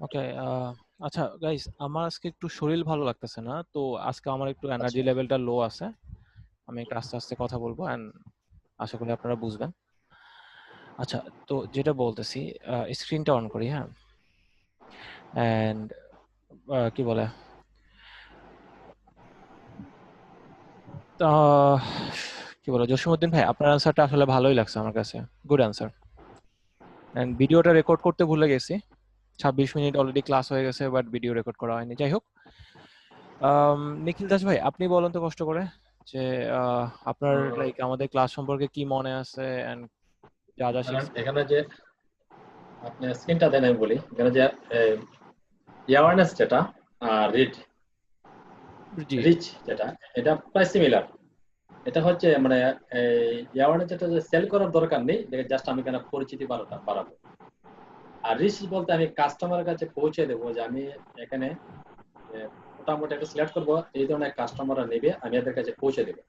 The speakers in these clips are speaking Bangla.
ওকে। আচ্ছা গাইস, আমার আজকে একটু শরীর ভালো লাগতেছে না, তো আজকে আমার একটু আচ্ছা এনার্জি লেভেলটা লো আছে। আমি একটু আস্তে আস্তে কথা বলবো এন্ড আশা করি আপনারা বুঝবেন। আচ্ছা, তো যেটা বলতেছি, স্ক্রিনটা অন করি, হ্যাঁ। এন্ড কি বলে, আহ, কি বলে, জসীমউদ্দিন ভাই, আপনার অ্যান্সারটা আসলে ভালোই লাগছে আমার কাছে। Good answer. এন্ড ভিডিওটা রেকর্ড করতে ভুলে গেছি। 26 মিনিট অলরেডি ক্লাস হয়ে গেছে, বাট ভিডিও রেকর্ড করা হয়নি। যাই হোক, নিখিল দাস ভাই, আপনি বলেন তো কষ্ট করে যে আপনার আহ, লাইক আমাদের ক্লাস সম্পর্কে কি মনে আছে এন্ড যা যা শিখছেন। এখানে যে আপনি স্ক্রিনটা দেন আমি বলি এখানে যে অ্যাওয়ারনেস যেটা আর জি। রিচ যেটা এটা প্রায় সিমিলার। এটা হচ্ছে মানে অ্যাওয়ারনেস যেটা যে সেল করার দরকার নেই, জাস্ট আমি কেন পরিচিতি বাড়াবো। আর রিচ বলতে আমি কাস্টমারের কাছে পৌঁছে দেবো যে আমি এখানে মোটামুটি একটা সিলেক্ট করবো, এই ধরনের কাস্টমাররা নেবে, আমি এদের কাছে পৌঁছে দেবো।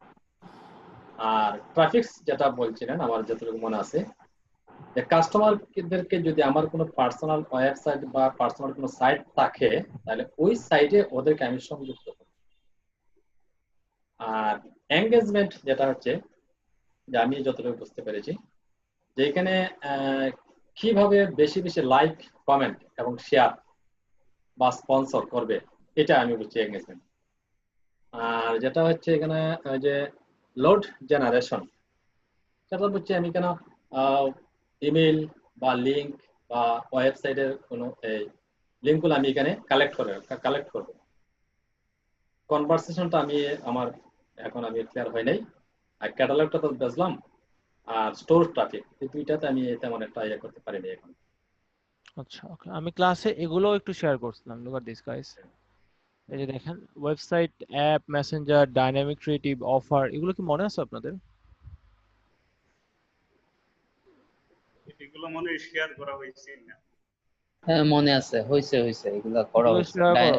আর ট্রাফিক্স যেটা বলছিলেন আমার যতটুকু মনে আছে, যে কাস্টমারদেরকে যদি আমার কোনো পার্সোনাল ওয়েবসাইট বা পার্সোনাল কোনো সাইট থাকে, তাহলে ওই সাইটে ওদেরকে আমি সংযুক্ত করব। আর এঙ্গেজমেন্ট যেটা হচ্ছে, যে আমি যতটুকু বুঝতে পেরেছি, যে এখানে আহ, কিভাবে বেশি বেশি লাইক, কমেন্ট এবং শেয়ার বা স্পন্সর করবে, এটা আমি বুঝছি এঙ্গেজমেন্ট। আর যেটা হচ্ছে এখানে যে লোড জেনারেশন, সেটা বুঝছি আমি কেন ইমেল বা লিঙ্ক বা ওয়েবসাইটের কোনো এই লিঙ্কগুলো আমি এখানে কালেক্ট করবো। কনভারসেশনটা আমার এখন আমি ক্লিয়ার হয় নাই। আর ক্যাটালগটা তো বুঝলাম। আর স্টোর ট্রাফিক, এই দুইটাতে আমি তেমন একটা ইয়ে করতে পারিনি এখন। আচ্ছা, ওকে, আমি ক্লাসে এগুলো একটু শেয়ার করছিলাম। লুক এট দিস গাইস, এই যে দেখেন, website, app, Messenger, dynamic creative, offer, এগুলো কি মনে আছে আপনাদের? এগুলো মনে হয় শেয়ার করা হয়েছে না? হ্যাঁ মনে আছে, হয়েছে হয়েছে, এগুলা করা এগুলো হয়েছে। শেয়ার করা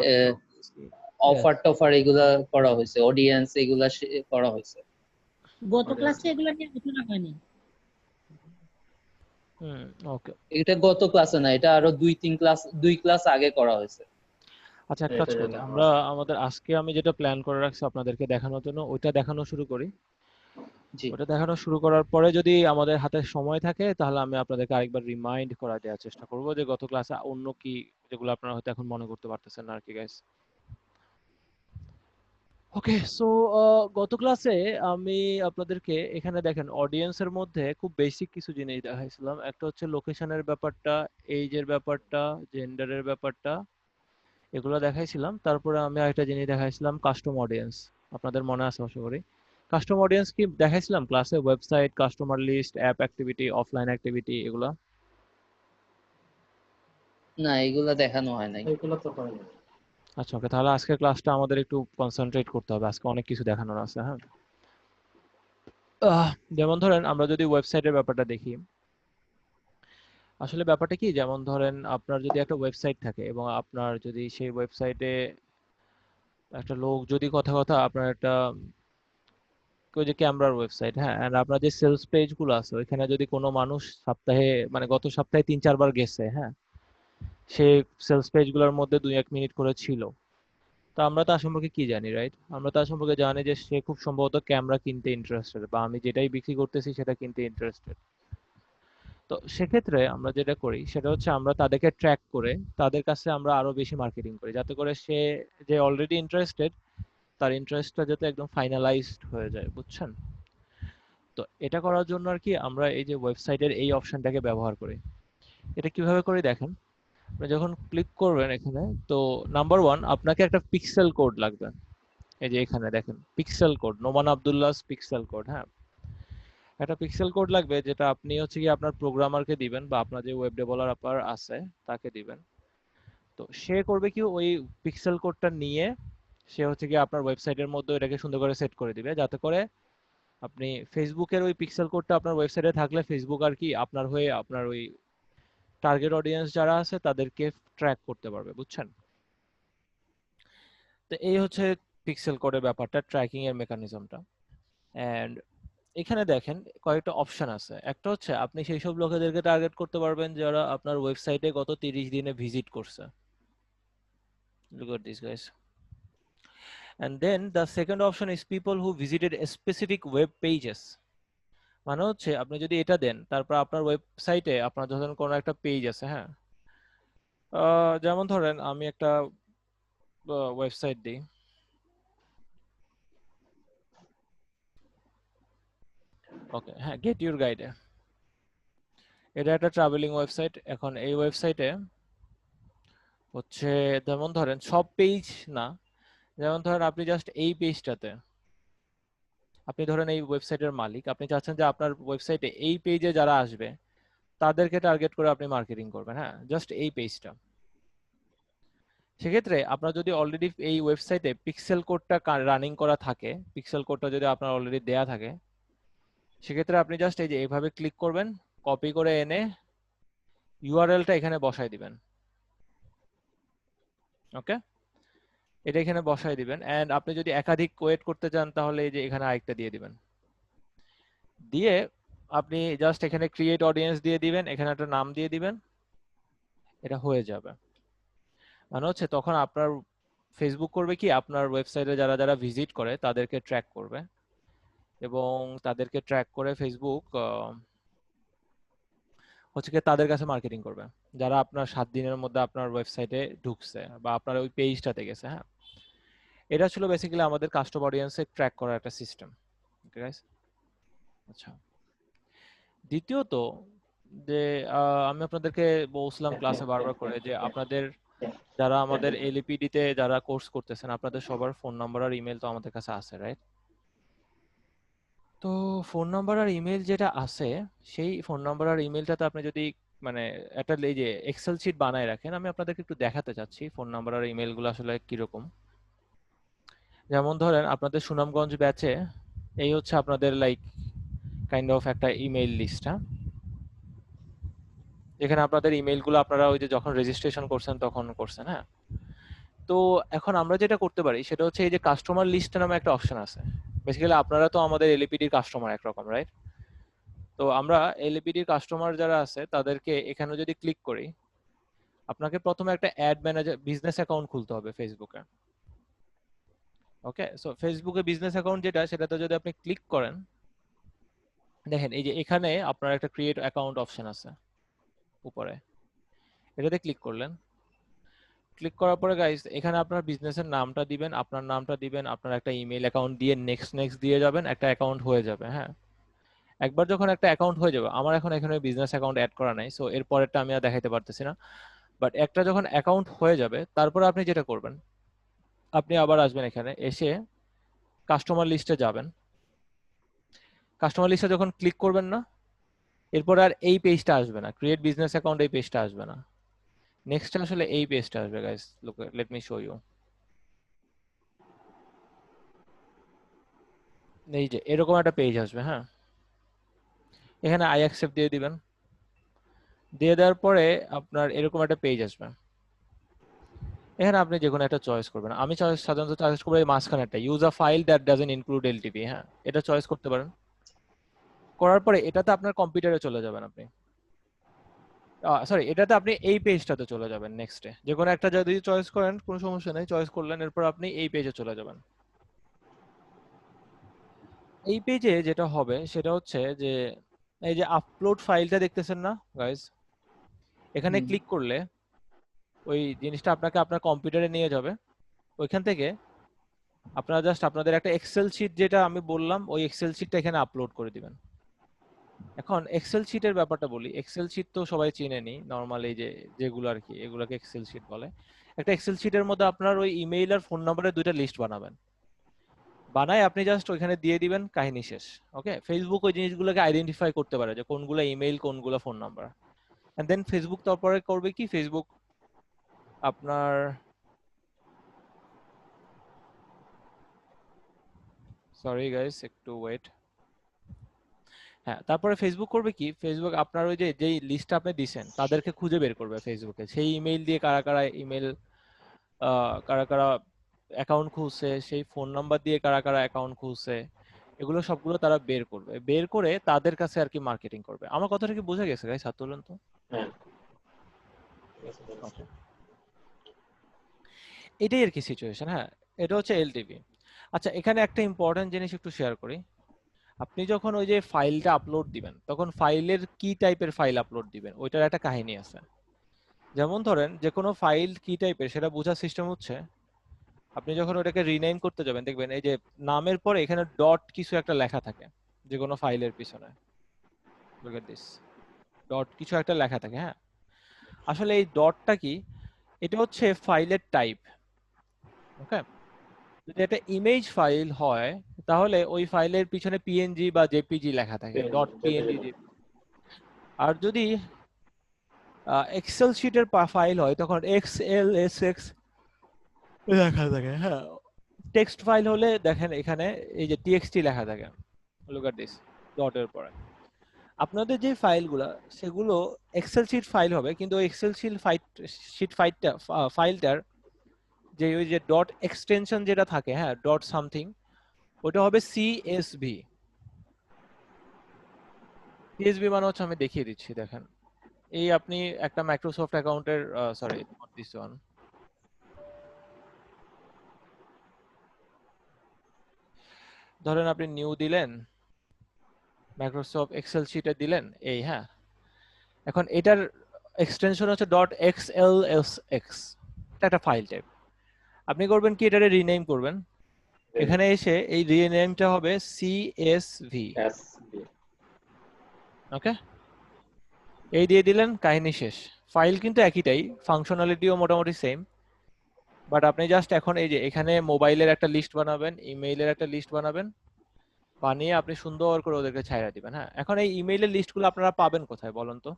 হয়েছিল। Yes. অফার টফার এগুলা করা হয়েছে, অডিয়েন্স এগুলা করা হয়েছে। গত ক্লাসে এগুলো নিয়ে আলোচনা হয়নি। হুম। ওকে। এটা গত ক্লাসে না, এটা আরো দুই ক্লাস আগে করা হয়েছে। আচ্ছা, এক কাজ এটা করি, জন্য আমরা আমাদের আজকে আমি যেটা প্ল্যান করে রাখছি আপনাদেরকে দেখানোর জন্য, ওইটা দেখানো শুরু করি। জি ওটা দেখানো শুরু করার পরে যদি আমাদের হাতে সময় থাকে, তাহলে আমি আপনাদেরকে আরেকবার রিমাইন্ড করা দেওয়ার চেষ্টা করব যে গত ক্লাসে অন্য কি, যেগুলো আপনারা হয়তো এখন মনে করতে পারতেছেন না আর কি গাইস। ওকে, সো গত ক্লাসে আমি আপনাদেরকে এখানে দেখেন অডিয়েন্সের মধ্যে খুব বেসিক কিছু জিনিস দেখাইছিলাম। একটা হচ্ছে লোকেশনের ব্যাপারটা, এইজের ব্যাপারটা, জেন্ডারের ব্যাপারটা, এগুলো দেখাইছিলাম। তারপরে আমি আরেকটা জিনিস দেখাইছিলাম, কাস্টম অডিয়েন্স। আপনাদের মনে আছে আশা করি। কাস্টম অডিয়েন্স কি দেখাইছিলাম ক্লাসে? Website, customer list, app activity, offline activity, এগুলো। না, এগুলা দেখানো হয় নাই। এগুলো তো হয়নি। আচ্ছা, ওকে, তাহলে আজকের ক্লাসটা আমাদের একটু কনসেন্ট্রেট করতে হবে, আজকে অনেক কিছু দেখানোর আছে, হ্যাঁ। আহ, যেমন ধরেন আমরা যদি ওয়েবসাইটের ব্যাপারটা দেখি, আসলে ব্যাপারটা কি, যেমন ধরেন আপনার যদি একটা ওয়েবসাইট থাকে এবং আপনার যদি সেই ওয়েবসাইটে একটা লোক যদি কথা কথা আপনার একটা, ওই যে ক্যামেরার ওয়েবসাইট, হ্যাঁ, and আপনার যে সেলস পেজ গুলো আছে ওইখানে যদি কোনো মানুষ সপ্তাহে, মানে গত সপ্তাহে 3-4 বার গেছে, হ্যাঁ, সে সেলস পেজ গুলোর মধ্যে 2-1 মিনিট করে ছিল, তো আমরা তার সম্পর্কে কি জানি, রাইট? আমরা তার সম্পর্কে জানি যে সে খুব সম্ভবত ক্যামেরা কিনতে ইন্টারেস্টেড, বা আমি যেটাই বিক্রি করতেছি সেটা কিনতে ইন্টারেস্টেড। তো সেক্ষেত্রে আমরা যেটা করি সেটা হচ্ছে আমরা তাদেরকে ট্র্যাক করে তাদের কাছে আমরা আরো বেশি মার্কেটিং করি, যাতে করে সে, যে অলরেডি ইন্টারেস্টেড, তার ইন্টারেস্টটা যাতে একদম ফাইনালাইজড হয়ে যায়, বুঝছেন? তো এটা করার জন্য আর কি আমরা এই যে ওয়েবসাইটের এই অপশনটাকে ব্যবহার করি। এটা কিভাবে করি দেখেন, আপনি যখন ক্লিক করবেন এখানে, তো নাম্বার ওয়ান, আপনাকে একটা পিক্সেল কোড লাগবে। এই যে এখানে দেখেন pixel code, Noman Abdullah pixel code, হ্যাঁ। একটা পিক্সেল কোড লাগবে, যেটা আপনি হচ্ছে কি আপনার প্রোগ্রামারকে দিবেন, বা আপনার যে ওয়েব ডেভেলপার আছে তাকে দিবেন। তো সে করবে কি, ওই পিক্সেল কোডটা নিয়ে সে হচ্ছে কি আপনার ওয়েবসাইটের মধ্যে এটাকে সুন্দর করে সেট করে দিবে, যাতে করে আপনি ফেসবুকের ওই পিক্সেল কোডটা আপনার ওয়েবসাইটে থাকলে ফেসবুক আর কি আপনার হয়ে আপনার ওই টার্গেট অডিয়েন্স যারা আছে তাদেরকে ট্র্যাক করতে পারবে, বুঝছেন? তো এই হচ্ছে পিক্সেল কোডের ব্যাপারটা, ট্র্যাকিং এর মেকানিজমটা। এন্ড এখানে দেখেন কয়েকটা অপশন আছে। একটা হচ্ছে আপনি সেই সব লোকেদেরকে টার্গেট করতে পারবেন যারা আপনার ওয়েবসাইটে গত 30 দিনে ভিজিট করছে। Look at this, guys. And then the second option is people who visited a specific web pages. মানে হচ্ছে আপনি যদি এটা দেন, তারপর আপনার ওয়েবসাইটে আপনার ধরেন কোনো একটা পেজ আছে, হ্যাঁ, যেমন ধরেন আমি একটা ওয়েবসাইট দিই, ওকে, হ্যাঁ, গেট ইউর গাইডে। এটা একটা ট্রাভেলিং ওয়েবসাইট। এখন এই ওয়েবসাইটে হচ্ছে যেমন ধরেন সব পেজ না, যেমন ধরেন আপনি জাস্ট এই পেজটাতে, আপনি ধরেন এই ওয়েবসাইটের মালিক, আপনি চাচ্ছেন যে আপনার ওয়েবসাইটে এই পেজে যারা আসবে তাদেরকে টার্গেট করে আপনি মার্কেটিং করবেন, হ্যাঁ, জাস্ট এই পেজটা। সেক্ষেত্রে আপনার যদি অলরেডি এই ওয়েবসাইটে পিক্সেল কোডটা রানিং করা থাকে, পিক্সেল কোডটা যদি আপনার অলরেডি দেয়া থাকে, সেক্ষেত্রে আপনি জাস্ট এই যে এইভাবে ক্লিক করবেন, কপি করে এনে ইউআরএলটা এখানে বসাই দিবেন। ওকে, এটা এখানে বসাই দিবেন। এন্ড আপনি যদি একাধিক ওয়েট করতে চান তাহলে এই যে এখানে আরেকটা দিয়ে দিবেন, দিয়ে আপনি জাস্ট এখানে ক্রিয়েট অডিয়েন্স দিয়ে দিবেন, এখানে একটা নাম দিয়ে দিবেন, এটা হয়ে যাবে। মানে হচ্ছে তখন আপনার ফেসবুক করবে কি, আপনার ওয়েবসাইটে যারা যারা ভিজিট করে তাদেরকে ট্র্যাক করবে, এবং তাদেরকে ট্র্যাক করে ফেসবুক হচ্ছে কি তাদের কাছে মার্কেটিং করবে, যারা আপনার 7 দিনের মধ্যে আপনার ওয়েবসাইটে ঢুকছে বা আপনার ওই পেজটাতে গেছে। হ্যাঁ, এটা ছিল বেসিক্যালি আমাদের কাস্টমার অডিয়েন্সে ট্র্যাক করার একটা সিস্টেম। ওকে গাইস, আচ্ছা, দ্বিতীয়ত যে আমি আপনাদেরকে বলছিলাম ক্লাসে বারবার করে যে আপনাদের যারা আমাদের এলইপিডি তে যারা কোর্স করতেছেন, আপনাদের সবার ফোন নাম্বার আর ইমেল তো আমাদের কাছে আছে, রাইট? তো ফোন নাম্বার আর ইমেল যেটা আছে, সেই ফোন নাম্বার আর ইমেলটাতে আপনি যদি মানে একটা এই যে এক্সেল শিট বানায় রাখেন, আমি আপনাদেরকে একটু দেখাতে চাচ্ছি ফোন নাম্বার আর ইমেলগুলো আসলে কিরকম। যেমন ধরেন আপনাদের সুনামগঞ্জ ব্যাচে এই হচ্ছে আপনাদের লাইক কাইন্ড অফ একটা ইমেল লিস্ট, হ্যাঁ, যেখানে আপনাদের ইমেলগুলো আপনারা ওই যে যখন রেজিস্ট্রেশন করছেন তখন করছেন। হ্যাঁ, তো এখন আমরা যেটা করতে পারি সেটা হচ্ছে এই যে কাস্টমার লিস্ট নামে একটা অপশন আছে। বেসিক্যালি আপনারা তো আমাদের এলইপিডির কাস্টমার একরকম, রাইট? তো আমরা এলইপিডির কাস্টমার যারা আছে তাদেরকে এখানে যদি ক্লিক করি, আপনাকে প্রথমে একটা অ্যাড ম্যানেজার বিজনেস অ্যাকাউন্ট খুলতে হবে ফেসবুকে। ওকে, সো ফেসবুকে বিজনেস অ্যাকাউন্ট যেটা, সেটাতে যদি আপনি ক্লিক করেন, দেখেন এই যে এখানে আপনার একটা ক্রিয়েট অ্যাকাউন্ট অপশন আছে উপরে, এটাতে ক্লিক করলেন। ক্লিক করার পরে গাইস এখানে আপনার বিজনেসের নামটা দিবেন, আপনার নামটা দিবেন, আপনার একটা ইমেল অ্যাকাউন্ট দিয়ে নেক্সট নেক্সট দিয়ে যাবেন, একটা অ্যাকাউন্ট হয়ে যাবে। হ্যাঁ, একবার যখন একটা অ্যাকাউন্ট হয়ে যাবে, আমার এখন এখানে বিজনেস অ্যাকাউন্ট অ্যাড করা নাই, সো এর পরেরটা আমি আর দেখাইতে পারতেছি না, বাট একটা যখন অ্যাকাউন্ট হয়ে যাবে তারপরে আপনি যেটা করবেন, আপনি আবার আসবেন এখানে, এসে কাস্টমার লিস্টে যাবেন। কাস্টমার লিস্টে যখন ক্লিক করবেন না, এরপর আর এই পেজটা আসবে না, ক্রিয়েট বিজনেস অ্যাকাউন্ট এই পেজটা আসবে না, নেক্সট আসলে এই পেজটা আসবে। Guys look, let me show you. এই যে এরকম একটা পেজ আসবে। হ্যাঁ, এখানে আই অ্যাকসেপ্ট দিয়ে দিবেন, দিয়ে দেওয়ার পরে আপনার এরকম একটা পেজ আসবে। এখানে আপনি যে কোনো একটা চয়েস করবেন, আমি সাধারণত চয়েস করবো এই মাঝখানে একটা use a file that doesn't include LTP. হ্যাঁ, এটা চয়েস করতে পারেন। করার পরে এটাতে আপনার কম্পিউটারে চলে যাবেন আপনি, সরি, এটাতে আপনি এই পেজটাতে চলে যাবেন। নেক্সটে যে কোনো একটা যদি চয়েস করেন কোনো সমস্যা নেই, চয়েস করলেন, এরপর আপনি এই পেজে চলে যাবেন। এই পেজে যেটা হবে সেটা হচ্ছে যে এই যে আপলোড ফাইলটা দেখতেছেন না গাইস, এখানে ক্লিক করলে ওই জিনিসটা আপনাকে আপনার কম্পিউটারে নিয়ে যাবে। ওইখান থেকে আপনারা জাস্ট আপনাদের একটা এক্সেল শিট যেটা আমি বললাম, ওই এক্সেল শিটটা এখানে আপলোড করে দিবেন। এখন এক্সেল শিটের ব্যাপারটা বলি, এক্সেল শিট তো সবাই চিনেনি নরমালি, যে যেগুলো আর কি এগুলোকে এক্সেল শিট বলে। একটা এক্সেল শিটের মধ্যে আপনার ওই ইমেইল আর ফোন নাম্বারের দুইটা লিস্ট বানাবেন, বানায় আপনি জাস্ট ওইখানে দিয়ে দিবেন, কাহিনী শেষ। ওকে, ফেসবুক ওই জিনিসগুলোকে আইডেন্টিফাই করতে পারে যে কোনগুলো ইমেইল কোনগুলো phone number, and then Facebook তারপরে করবে কি, ফেসবুক আপনার সরি গাইস একটু ওয়েট, হ্যাঁ, তারপরে ফেসবুক করবে কি, ফেসবুক আপনার ওই যে যেই লিস্ট আপনি দিবেন তাদেরকে খুঁজে বের করবে ফেসবুকে, সেই ইমেইল দিয়ে কারা কারা ইমেল কারা কারা অ্যাকাউন্ট খুলছে, সেই ফোন নাম্বার দিয়ে কারা কারা অ্যাকাউন্ট খুলছে, এগুলো সবগুলো তারা বের করবে, বের করে তাদের কাছে আর কি মার্কেটিং করবে। আমার কথাটা কি বোঝা গেছে গাইস? হাত তুলেন তো। হ্যাঁ, Okay. এটাই আর কি সিচুয়েশন। হ্যাঁ, এটা হচ্ছে এলটিভি। আচ্ছা, এখানে একটা ইম্পর্টেন্ট জিনিস একটু শেয়ার করি। আপনি যখন ওই যে ফাইলটা আপলোড দিবেন, তখন ফাইলের কি টাইপের ফাইল আপলোড দিবেন ওইটার একটা কাহিনী আছে। যেমন ধরেন যে কোনো ফাইল কি টাইপের সেটা বোঝার সিস্টেম হচ্ছে, আপনি যখন ওটাকে রিনেম করতে যাবেন দেখবেন এই যে নামের পরে এখানে ডট কিছু একটা লেখা থাকে যে কোনো ফাইলের পিছনে। লুক এট দিস, ডট কিছু একটা লেখা থাকে। হ্যাঁ, আসলে এই ডটটা কি, এটা হচ্ছে ফাইলের টাইপ। ওকে, যদি এটা ইমেজ ফাইল হয় তাহলে ওই ফাইলের পিছনে পিএনজি বা জেপিজি লেখা থাকে, ডট পিএনজি। আর যদি এক্সেল শিটের ফাইল হয় তখন এক্সএলএসএক্স লেখা থাকে। হ্যাঁ, টেক্সট ফাইল হলে দেখেন এখানে এই যে টিএক্সটি লেখা থাকে। লুক এট দিস, ডটের পরে। আপনাদের যে ফাইলগুলো সেগুলো এক্সেল শিট ফাইল হবে, কিন্তু ওই এক্সেল শিট ফাইলটার যে ওই যে ডট এক্সটেনশন যেটা থাকে, হ্যাঁ, ডট সামথিং, ওটা হবে সিএসভি। সিএসভি মানে হচ্ছে, আমি দেখিয়ে দিচ্ছি দেখেন, এই আপনি একটা মাইক্রোসফট অ্যাকাউন্টের, সরি নট দিস ওয়ান, ধরেন আপনি নিউ দিলেন, মাইক্রোসফট এক্সেল শিটে দিলেন এই। হ্যাঁ, এখন এটার এক্সটেনশন হচ্ছে ডট এক্সএলএসএক্স, এটা একটা ফাইল টাইপ। আপনি করবেন কি, এটারে রিনেম করবেন, এখানে এসে এই রিনেমটা হবে সিএসভি। ওকে, এই দিয়ে দিলেন, কাহিনী শেষ। ফাইল কিন্তু একইটাই, ফাংশনালিটিও মোটামুটি সেম, বাট আপনি জাস্ট এখন এই যে এখানে মোবাইলের একটা লিস্ট বানাবেন, ইমেইলের একটা লিস্ট বানাবেন, বানিয়ে আপনি সুন্দর করে ওদেরকে ছাইড়া দিবেন। হ্যাঁ, এখন এই ইমেইলের লিস্টগুলো আপনারা পাবেন কোথায় বলুন তো?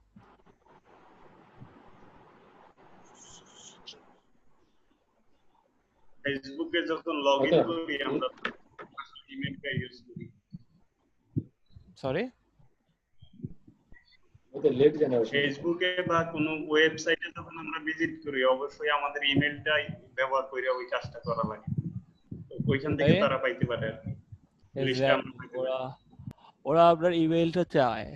ফেসবুকে যখন লগ ইন করি আমরা ইমেলটা ইউজ করি। সরি, ফেসবুকে বা কোনো ওয়েবসাইটে যখন আমরা ভিজিট করি অবশ্যই আমাদের ইমেলটাই ব্যবহার করে ওই কাজটা করা লাগে, তো ওইখান থেকে তারা পাইতে পারে আর কি। লিস্টটা আমরা পাইতে পারি। ওরা আপনার ইমেইলটা চায়,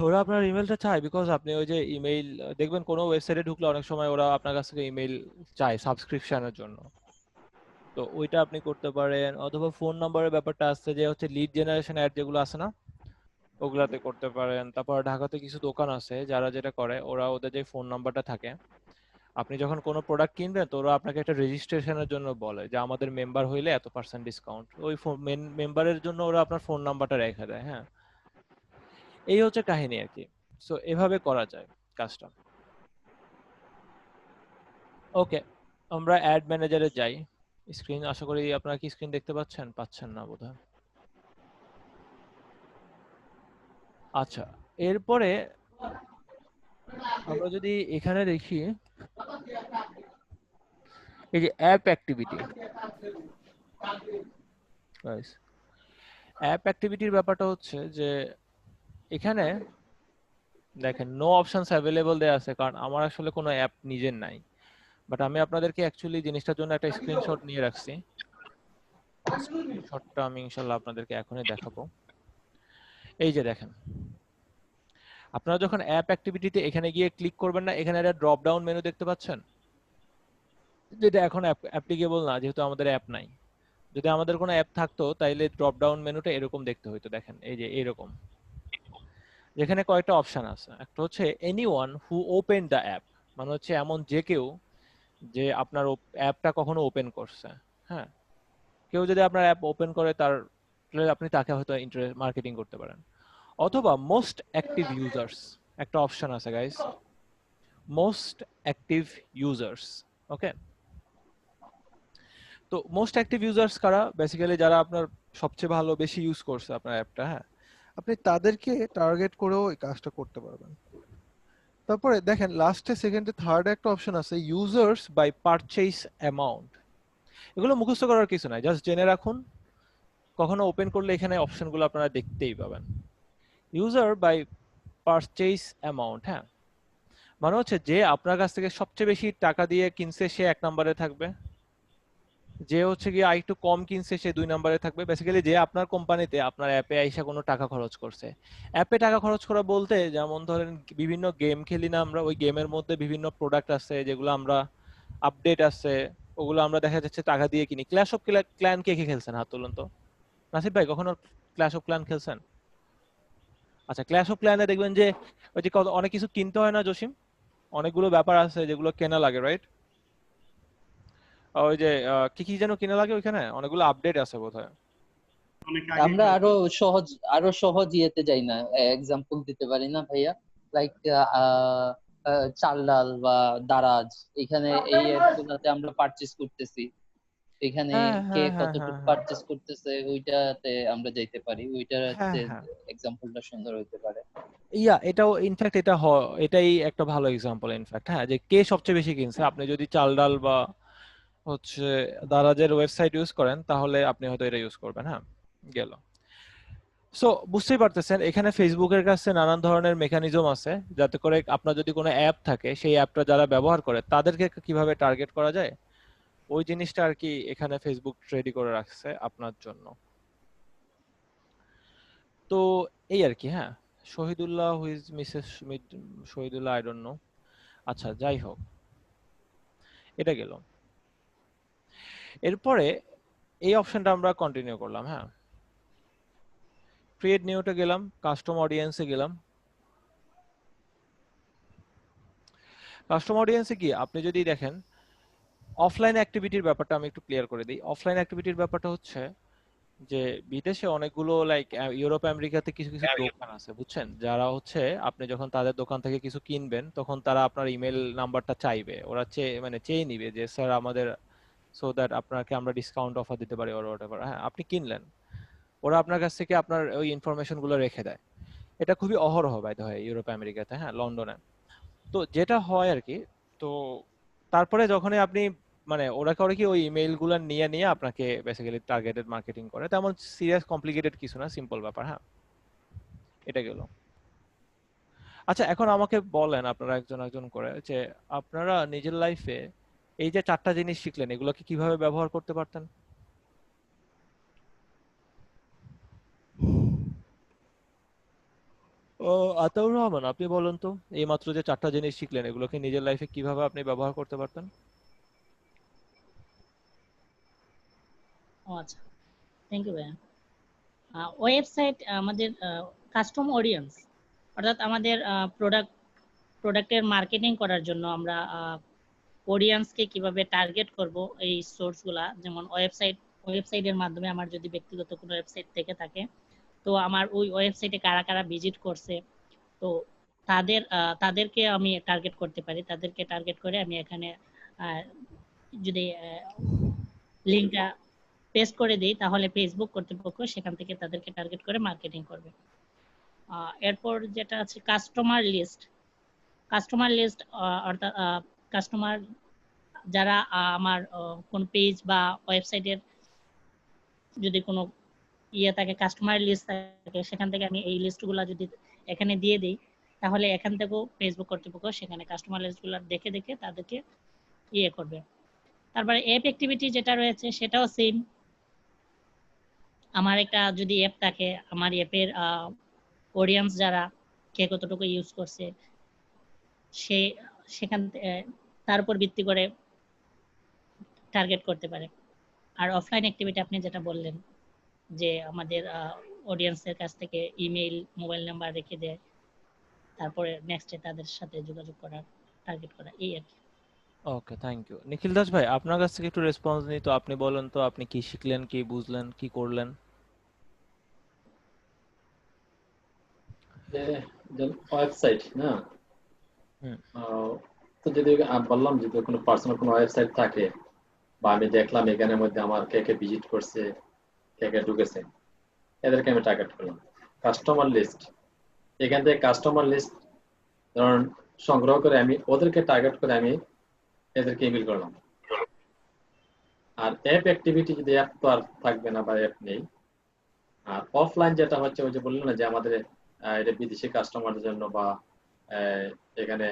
ওরা আপনার ইমেলটা চায় বিকজ আপনি ওই যে ইমেইল দেখবেন কোনো ওয়েবসাইটে ঢুকলে অনেক সময় ওরা আপনার কাছ থেকে ইমেইল চায় সাবস্ক্রিপশনের জন্য। তো ওইটা আপনি করতে পারেন, অথবা ফোন নাম্বারের ব্যাপারটা আসছে যে হচ্ছে লিড জেনারেশন অ্যাড যেগুলো আছে না, ওগুলাতে করতে পারেন। তারপর ঢাকাতে কিছু দোকান আছে যারা যেটা করে, ওরা ওদের যে ফোন নাম্বারটা থাকে, আপনি যখন কোনো প্রোডাক্ট কিনবেন তো ওরা আপনাকে একটা রেজিস্ট্রেশনের জন্য বলে যে আমাদের মেম্বার হইলে এত % ডিসকাউন্ট, ওই মেম্বারের জন্য ওরা আপনার ফোন নাম্বারটা রেখে দেয়। হ্যাঁ, এই হচ্ছে কাহিনী আর কি। সো এভাবে করা যায় কাজটা। ওকে, আমরা অ্যাড ম্যানেজারে যাই। স্ক্রিন, আশা করি আপনারা কি স্ক্রিন দেখতে পাচ্ছেন? পাচ্ছেন না বোধহয়। আচ্ছা, এরপরে আমরা যদি এখানে দেখি এই যে অ্যাপ অ্যাক্টিভিটি, অ্যাপ অ্যাক্টিভিটির ব্যাপারটা হচ্ছে যে এখানে দেখেন নো অপশনস অ্যাভেলেবল দেয়া আছে, কারণ আমার আসলে কোনো অ্যাপ নিজের নাই। বাট আমি আপনাদেরকে অ্যাকচুয়ালি জিনিসটার জন্য একটা স্ক্রিনশট নিয়ে রাখছি। স্ক্রিনশটটা আমি ইনশাআল্লাহ আপনাদেরকে এখনই দেখাবো। এই যে দেখেন, আপনারা যখন অ্যাপ অ্যাক্টিভিটিতে এখানে গিয়ে ক্লিক করবেন না, এখানে একটা ড্রপ ডাউন মেনু দেখতে পাচ্ছেন, যেটা এখন অ্যাপ্লিকেবল না যেহেতু আমাদের অ্যাপ নাই। যদি আমাদের কোনো অ্যাপ থাকতো তাইলে ড্রপ ডাউন মেনুটা এরকম দেখতে হইতো। দেখেন এই যে এরকম, যেখানে কয়েকটা অপশন আছে। একটা হচ্ছে anyone who open the app, মানে হচ্ছে এমন যে কেউ যে আপনার অ্যাপটা কখনো ওপেন করছে। হ্যাঁ, কেউ যদি আপনার অ্যাপ ওপেন করে তার, আপনি তাকে হয়তো মার্কেটিং করতে পারেন। অথবা মোস্ট অ্যাক্টিভ ইউজার্স একটা অপশন আছে গাইস, মোস্ট অ্যাক্টিভ ইউজার্স। ওকে, তো মোস্ট অ্যাক্টিভ ইউজার্স কারা? বেসিক্যালি যারা আপনার সবচেয়ে ভালো বেশি ইউজ করছে আপনার অ্যাপটা। হ্যাঁ, আপনি তাদেরকে টার্গেট করেও এই কাজটা করতে পারবেন। তারপরে দেখেন লাস্টে, সেকেন্ডে, থার্ডে একটা অপশন আছে ইউজার্স বাই পারচেজ অ্যামাউন্ট। এগুলো মুখস্থ করার কিছু নাই, জাস্ট জেনে রাখুন, কখনো ওপেন করলে এখানে অপশনগুলো আপনারা দেখতেই পাবেন। ইউজার বাই পারচেজ অ্যামাউন্ট, হ্যাঁ, মানে হচ্ছে যে আপনার কাছ থেকে সবচেয়ে বেশি টাকা দিয়ে কিনছে সে 1 নম্বরে থাকবে, যে হচ্ছে গিয়ে আরেকটু কম কিনছে সে 2 নম্বরে থাকবে। বেসিক্যালি যে আপনার কোম্পানিতে আপনার অ্যাপে আইসা কোনো টাকা খরচ করছে। অ্যাপে টাকা খরচ করা বলতে যেমন ধরেন বিভিন্ন গেম খেলি না আমরা, ওই গেমের মধ্যে বিভিন্ন প্রোডাক্ট আছে যেগুলো আমরা আপডেট আছে, ওগুলো আমরা দেখা যাচ্ছে টাকা দিয়ে কিনি। ক্ল্যাশ অফ ক্ল্যান কে কে খেলছেন হাত তুলুন তো। নাসিব ভাই কখনো ক্ল্যাশ অফ ক্ল্যান খেলছেন? আচ্ছা, ক্ল্যাশ অফ ক্ল্যানে দেখবেন যে ওই যে অনেক কিছু কিনতে হয় না জসিম, অনেকগুলো ব্যাপার আছে যেগুলো কেনা লাগে, রাইট? ওই যে কি কি যেন কেনা লাগে ওইখানে, অনেকগুলো আপডেট আছে বোধহয়। অনেক আগে আমরা আরো সহজ ইয়েতে যাই না, এক্সাম্পল দিতে পারি না ভাইয়া? লাইক চাল ডাল বা দারাজ, এখানে এই অ্যাপ গুলাতে আমরা পারচেজ করতেছি, এখানে হ্যাঁ কে হ্যাঁ হ্যাঁ হ্যাঁ কতটুকু হ্যাঁ পারচেজ করতেছে ওইটাতে আমরা যাইতে পারি, হ্যাঁ ওইটাতে হ্যাঁ এক্সাম্পলটা সুন্দর হইতে পারে। এটাও ইনফ্যাক্ট এটাই একটা ভালো এক্সাম্পল ইনফ্যাক্ট, হ্যাঁ, যে কে সবচেয়ে বেশি কিনছে। আপনি যদি চাল ডাল বা হচ্ছে দারাজের ওয়েবসাইট ইউজ করেন তাহলে আপনি হয়তো এটা ইউজ করবেন। হ্যাঁ, গেল। সো বুঝতেই পারতেছেন এখানে ফেসবুকের কাছে নানান ধরনের মেকানিজম আছে যাতে করে আপনার যদি কোনো অ্যাপ থাকে সেই অ্যাপটা যারা ব্যবহার করে তাদেরকে কিভাবে টার্গেট করা যায়, ওই জিনিসটা আর কি এখানে ফেসবুক রেডি করে রাখছে আপনার জন্য। তো এই আর কি। হ্যাঁ, Shahidullah who's Mrs Shahidullah, I don't know. আচ্ছা, যাই হোক, এটা গেল। এরপরে এই অপশনটা আমরা কন্টিনিউ করলাম। হ্যাঁ, ক্রিয়েট নিউতে গেলাম, কাস্টম অডিয়েন্সে গেলাম। কাস্টম অডিয়েন্সে কি আপনি যদি দেখেন অফলাইন অ্যাক্টিভিটির ব্যাপারটা আমি একটু ক্লিয়ার করে দিই। অফলাইন অ্যাক্টিভিটির ব্যাপারটা হচ্ছে যে বিদেশে অনেকগুলো লাইক ইউরোপ আমেরিকাতে কিছু কিছু দোকান আছে বুঝছেন, যারা হচ্ছে আপনি যখন তাদের দোকান থেকে কিছু কিনবেন তখন তারা আপনার ইমেল নাম্বারটা চাইবে, ওরা চেয়ে নিবে যে স্যার আমাদের, সো দ্যাট আপনাকে আমরা ডিসকাউন্ট অফার দিতে পারি অর হোয়াটএভার। হ্যাঁ, আপনি কিনলেন, ওরা আপনার কাছ থেকে আপনার ওই ইনফরমেশন গুলো রেখে দেয়। এটা খুবই অহরহ বাইতে হয় ইউরোপ আমেরিকাতে, হ্যাঁ, লন্ডনে। তো যেটা হয় আর কি, তো তারপরে যখনই আপনি মানে ওরা করে কি ওই ইমেইল গুলো নিয়ে নিয়ে আপনাকে বেসিক্যালি টার্গেটেড মার্কেটিং করে, তেমন সিরিয়াস কমপ্লিকেটেড কিছু না, সিম্পল ব্যাপার। হ্যাঁ, এটা গেল। আচ্ছা, এখন আমাকে বলেন আপনারা একজন একজন করে যে আপনারা নিজের লাইফে এই যে 4টা জিনিস শিখলেন এগুলোকে কিভাবে ব্যবহার করতে পারতেন। ও, আতাউর রহমান, আপনি বলুন তো এই মাত্র যে 4টা জিনিস শিখলেন এগুলোকে নিজের লাইফে কিভাবে আপনি ব্যবহার করতে পারতেন। ও আচ্ছা, থ্যাংক ইউ ভাইয়া। ওয়েবসাইট আমাদের কাস্টম অডিয়েন্স, অর্থাৎ আমাদের প্রোডাক্টের মার্কেটিং করার জন্য আমরা অডিয়েন্সকে কিভাবে টার্গেট করব, এই সোর্সগুলা, যেমন ওয়েবসাইটের মাধ্যমে আমার যদি ব্যক্তিগত কোনো ওয়েবসাইট থেকে থাকে, তো আমার ওই ওয়েবসাইটে কারা কারা ভিজিট করছে, তো তাদেরকে আমি টার্গেট করতে পারি। তাদেরকে টার্গেট করে আমি এখানে যদি লিঙ্কটা পেস্ট করে দিই তাহলে ফেসবুক কর্তৃপক্ষ সেখান থেকে তাদেরকে টার্গেট করে মার্কেটিং করবে। এরপর যেটা আছে কাস্টমার লিস্ট, অর্থাৎ কাস্টমার যারা আমার কোন পেজ বা ওয়েবসাইটের যদি কোনো ইয়ে থাকে, কাস্টমার লিস্ট থাকে, সেখান থেকে আমি এই লিস্টগুলো যদি এখানে দিয়ে দিই তাহলে এখান থেকেও ফেসবুক কর্তৃপক্ষ সেখানে কাস্টমার লিস্টগুলো দেখে দেখে তাদেরকে ইয়ে করবে। তারপরে অ্যাপ অ্যাক্টিভিটি যেটা রয়েছে সেটাও সেম। আমার একটা যদি অ্যাপ থাকে, আমার অ্যাপের অডিয়েন্স যারা, কে কতটুকু ইউজ করছে, সে সেখান তার উপর ভিত্তি করে টার্গেট করতে পারে। আর অফলাইন অ্যাক্টিভিটি আপনি যেটা বললেন যে আমাদের অডিয়েন্সের কাছ থেকে ইমেইল, মোবাইল নাম্বার রেখে দেয়, তারপরে নেক্সটে তাদের সাথে যোগাযোগ করার, টার্গেট করা, এই আর কি। ওকে, থ্যাংক ইউ। নিখিল দাস ভাই, আপনার কাছ থেকে একটু রেসপন্স নিই তো, আপনি বলেন তো আপনি কি শিখলেন, কি বুঝলেন, কি করলেন। ওয়েবসাইট না, হুম তো যদি বললাম যদি কোনো পার্সোনাল কোনো ওয়েবসাইট থাকে বা আমি দেখলাম এখানের মধ্যে আমার কে কে ভিজিট করছে, কে কে ঢুকেছে, এদেরকে আমি টার্গেট করলাম। কাস্টমার লিস্ট, এখান থেকে কাস্টমার লিস্ট ধরুন সংগ্রহ করে আমি ওদেরকে টার্গেট করে আমি এদেরকে ইমেল করলাম। আর অ্যাপ অ্যাক্টিভিটি, যদি অ্যাপ তো আর থাকবে না বা অ্যাপ নেই। আর অফলাইন যেটা হচ্ছে ওই যে বললাম না যে আমাদের এটা বিদেশি কাস্টমারদের জন্য বা এখানে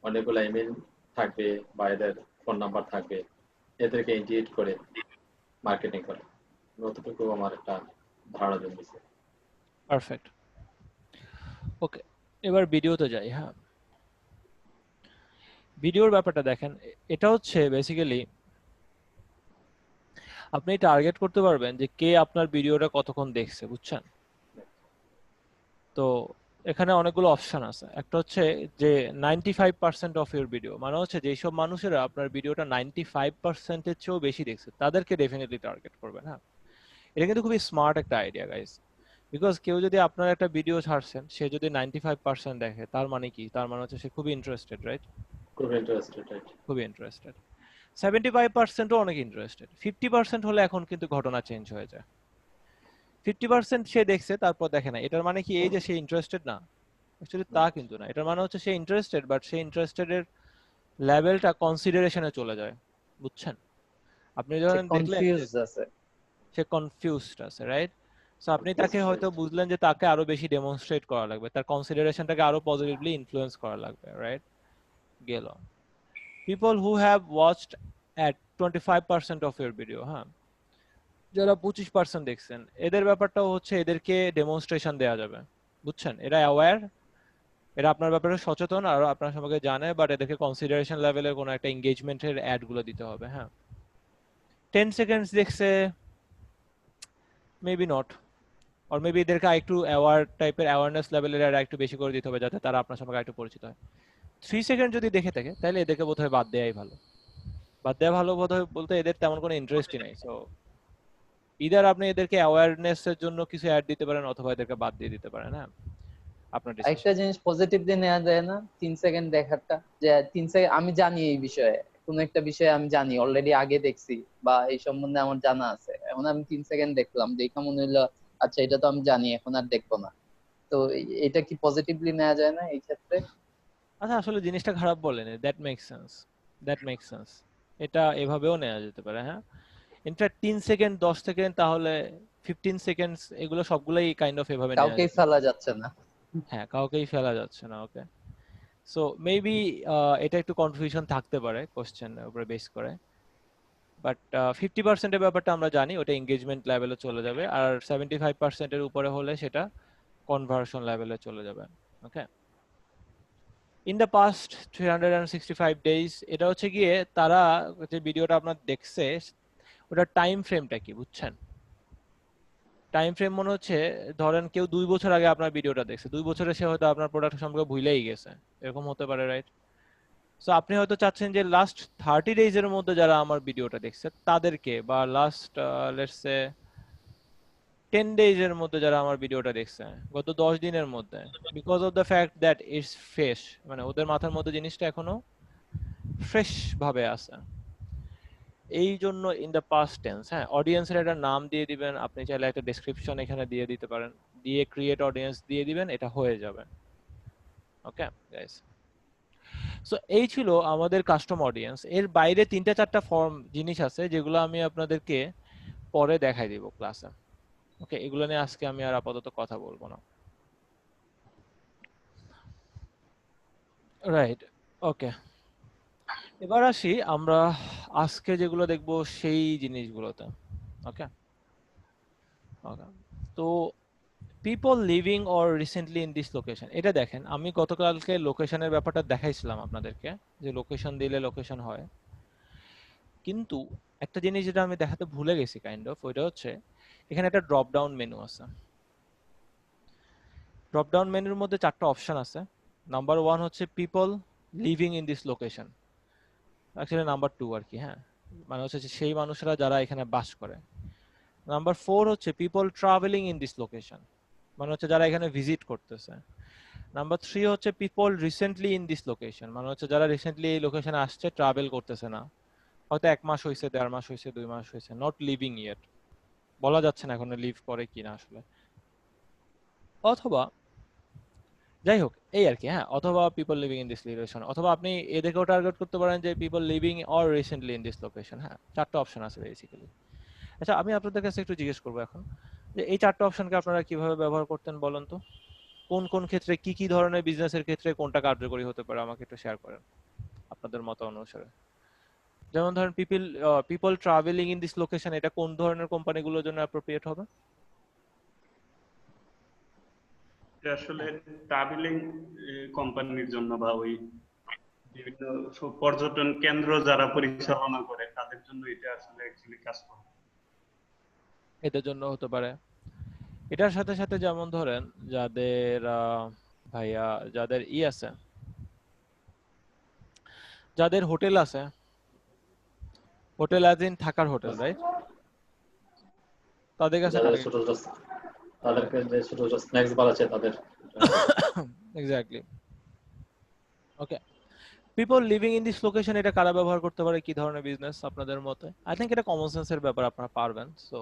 অনেকগুলো ইমেল থাকবে বা এদের ফোন নাম্বার থাকবে, এদেরকে ইন্টিগ্রেট করে মার্কেটিং করে, অতটুকু আমার একটা ধারণা জন্মেছে। ভিডিওর ব্যাপারটা দেখেন, এটা হচ্ছে বেসিক্যালি আপনি টার্গেট করতে পারবেন যে কে আপনার ভিডিওটা কতক্ষণ দেখছে, বুঝছেন? তো এখানে অনেকগুলো অপশন আছে। একটা হচ্ছে যে 95% অফ ইউর ভিডিও, মানে হচ্ছে যেসব মানুষেরা আপনার ভিডিওটা 95%-এর চেয়েও বেশি দেখছে তাদেরকে ডেফিনেটলি টার্গেট করবেন। হ্যাঁ, এটা কিন্তু খুবই স্মার্ট একটা আইডিয়া গাইস। বিকজ কেউ যদি আপনার একটা ভিডিও ছাড়ছেন, সে যদি 95% দেখে, তার মানে কি? তার মানে হচ্ছে সে খুবই ইন্টারেস্টেড, রাইট? খুব ইন্টারেস্টেড, রাইট? খুবই ইন্টারেস্টেড। 75%ও অনেক ইন্টারেস্টেড। 50% হলে এখন কিন্তু ঘটনা চেঞ্জ হয়ে যায়। 50% সে দেখছে তারপর দেখে না, এটার মানে কি এই যে সে ইন্টারেস্টেড না? অ্যাকচুয়ালি তা কিন্তু না। এটার মানে হচ্ছে সে ইন্টারেস্টেড, বাট সে ইন্টারেস্টেড এর লেভেলটা কনসিডারেশনে চলে যায়, বুঝছেন? আপনি সে যখন দেখলেন যে কনফিউজ আছে। সে কনফিউজড আছে, রাইট? সো আপনি তাকে Confused, হয়তো right? বুঝলেন যে তাকে আরো বেশি ডেমনস্ট্রেট করা লাগবে, তার কনসিডারেশনটাকে আরো পজিটিভলি ইনফ্লুয়েন্স করা লাগবে, রাইট? গেল। People who have watched at 25% of your video, হ্যাঁ, যারা 25% দেখছেন, এদের ব্যাপারটাও হচ্ছে এদেরকে ডেমনস্ট্রেশন দেওয়া যাবে, বুঝছেন? এরা অ্যাওয়্যার, এরা আপনার ব্যাপারে সচেতন আর আপনার সম্পর্কে জানে, বাট এদেরকে কনসিডারেশন লেভেলের কোনো একটা এঙ্গেজমেন্টের অ্যাড গুলো দিতে হবে। হ্যাঁ, 10 সেকেন্ডস দেখছে, মেবি নট, অর মেবি এদেরকে একটু অ্যাওয়ার টাইপের অ্যাওয়ারনেস লেভেলের অ্যাড একটু বেশি করে দিতে হবে, যাতে তারা আপনার সম্পর্কে একটু পরিচিত হয়। 3 সেকেন্ড যদি দেখে থাকে, তাহলে এদেরকে বোধহয় বাদ দেওয়াই ভালো। বাদ দেওয়া ভালো বোধহয় বলতে এদের তেমন কোনো ইন্টারেস্টই নাই। সো ইদার আপনি এদেরকে অ্যাওয়ারনেস এর জন্য কিছু অ্যাড দিতে পারেন, অথবা এদেরকে বাদ দিয়ে দিতে পারেন। হ্যাঁ, আপনার একটা ডিসিশন। জিনিস পজিটিভলি নেওয়া যায় না 3 সেকেন্ড দেখারটা, যে 3 সেকেন্ড আমি জানি এই বিষয়ে, কোন একটা বিষয়ে আমি জানি, অলরেডি আগে দেখছি বা এই সম্বন্ধে আমার জানা আছে, এখন আমি 3 সেকেন্ড দেখলাম, দেখা মনে হলো আচ্ছা এটা তো আমি জানি, এখন আর দেখবো না। তো এটা কি পজিটিভলি নেওয়া যায় না এই ক্ষেত্রে? আচ্ছা, আসলে জিনিসটা খারাপ বলেন, that makes sense, that makes sense. এটা এভাবেও নেওয়া যেতে পারে, হ্যাঁ। ইনফ্যাক্ট 3 সেকেন্ড, 10 সেকেন্ড, তাহলে 15 সেকেন্ডস, এগুলো সবগুলোই কাইন্ড অফ এভাবে নেওয়া কাউকেই যেতে পারে। ফেলা যাচ্ছে না। হ্যাঁ, কাউকেই ফেলা যাচ্ছে না। ওকে, সো মেবি এটা একটু কনফিউশন থাকতে পারে কোশ্চেনের উপরে বেস করে, বাট 50%-এর ব্যাপারটা আমরা জানি, ওটা এঙ্গেজমেন্ট লেভেলে চলে যাবে, আর 75%-এর উপরে হলে সেটা কনভার্সন লেভেলে চলে যাবে। ওকে, ইন দ্য পাস্ট 365 ডেজ, এটা হচ্ছে গিয়ে তারা যে ভিডিওটা আপনার দেখছে, ওটা টাইম ফ্রেমটা কি, বুঝছেন? টাইম ফ্রেম মনে হচ্ছে, ধরেন কেউ 2 বছর আগে আপনার ভিডিওটা দেখছে, 2 বছরে সে হয়তো আপনার প্রোডাক্ট সম্পর্কে ভুলেই গেছে, এরকম হতে পারে, রাইট? সো আপনি হয়তো চাচ্ছেন যে লাস্ট 30 ডেজ এর মধ্যে যারা আমার ভিডিওটা দেখছে তাদেরকে, বা লাস্ট লেটস সে 10 ডেজ এর মধ্যে যারা আমার ভিডিওটা দেখছে, গত 10 দিনের মধ্যে, because of the fact that it's fresh, মানে ওদের মাথার মধ্যে জিনিসটা এখনো ফ্রেশ ভাবে আছে, এই জন্য ইন দ্য পাস্ট টেন্স। হ্যাঁ, অডিয়েন্সের একটা নাম দিয়ে দিবেন, আপনি চাইলে একটা ডেসক্রিপশন এখানে দিয়ে দিতে পারেন, দিয়ে ক্রিয়েট অডিয়েন্স দিয়ে দিবেন, এটা হয়ে যাবে। ওকে গাইস, সো এই ছিল আমাদের কাস্টম অডিয়েন্স। এর বাইরে 3-4টা ফর্ম জিনিস আছে যেগুলো আমি আপনাদেরকে পরে দেখাই দিব ক্লাসে। ওকে, এগুলো নিয়ে আজকে আমি আর আপাতত কথা বলবো না। রাইট, ওকে, এবার আসি আমরা আজকে যেগুলো দেখব সেই জিনিসগুলোতে। ওকে, ওকে, তো people living or recently in this location, এটা দেখেন, আমি গতকালকে লোকেশনের ব্যাপারটা দেখাইছিলাম আপনাদেরকে, যে লোকেশন দিলে লোকেশন হয়, কিন্তু একটা জিনিস যেটা আমি দেখাতে ভুলে গেছি কাইন্ড অফ, ওইটা হচ্ছে এখানে একটা ড্রপ ডাউন মেনু আছে। ড্রপ ডাউন মেনুর মধ্যে 4টা অপশন আছে। নাম্বার 1 হচ্ছে people living in this location, actually number 2 আর কি, হ্যাঁ, মানে হচ্ছে যে সেই মানুষরা যারা এখানে বাস করে। নাম্বার 4 হচ্ছে people travelling in this location, মানে হচ্ছে যারা এখানে ভিজিট করতেছে। নাম্বার 3 হচ্ছে people recently in this location, মানে হচ্ছে যারা রিসেন্টলি এই লোকেশনে আসছে, ট্রাভেল করতেছে না, হয়তো 1 মাস হয়েছে, 1.5 মাস হয়েছে, 2 মাস হয়েছে, নট লিভিং ইয়েট, বলা যাচ্ছে না এখন লিভ করে কিনা আসলে, অথবা যাই হোক এই আর কি। হ্যাঁ, অথবা people living in this location, অথবা আপনি এদেরকেও টার্গেট করতে পারেন যে people living or recently in this location. হ্যাঁ, 4টা অপশন আছে বেসিক্যালি। আচ্ছা, আমি আপনাদের কাছে একটু জিজ্ঞেস করবো এখন, যে এই 4টা অপশনকে আপনারা কিভাবে ব্যবহার করতেন বলেন তো? কোন কোন ক্ষেত্রে, কি কি ধরনের বিজনেসের ক্ষেত্রে কোনটা কার্যকরী হতে পারে, আমাকে একটু শেয়ার করেন আপনাদের মত অনুসারে। যেমন ধরেন people travelling in this location, এটা কোন ধরনের কোম্পানিগুলোর জন্য অ্যাপ্রোপ্রিয়েট হবে? এটা আসলে ট্রাভেলিং কোম্পানির জন্য বা ওই বিভিন্ন পর্যটন কেন্দ্র যারা পরিচালনা করে তাদের জন্য এটা আসলে অ্যাকচুয়ালি কাজ করে। এদের জন্য হতে পারে। এটার সাথে সাথে যেমন ধরেন যাদের ভাইয়া যাদের আছে, যাদের হোটেল আছে, হোটেল অ্যাজ ইন থাকার হোটেল, রাইট? তাদের কাছে যাদের টার্গেট ছোট ছোট তাদেরকে যে ছোট ছোট স্ন্যাক্স বার আছে তাদের exactly. Okay, people living in this location, এটা কারা ব্যবহার করতে পারে, কি ধরনের বিজনেস আপনাদের মতে? আই থিংক এটা কমন সেন্সের ব্যাপার, আপনারা পারবেন। সো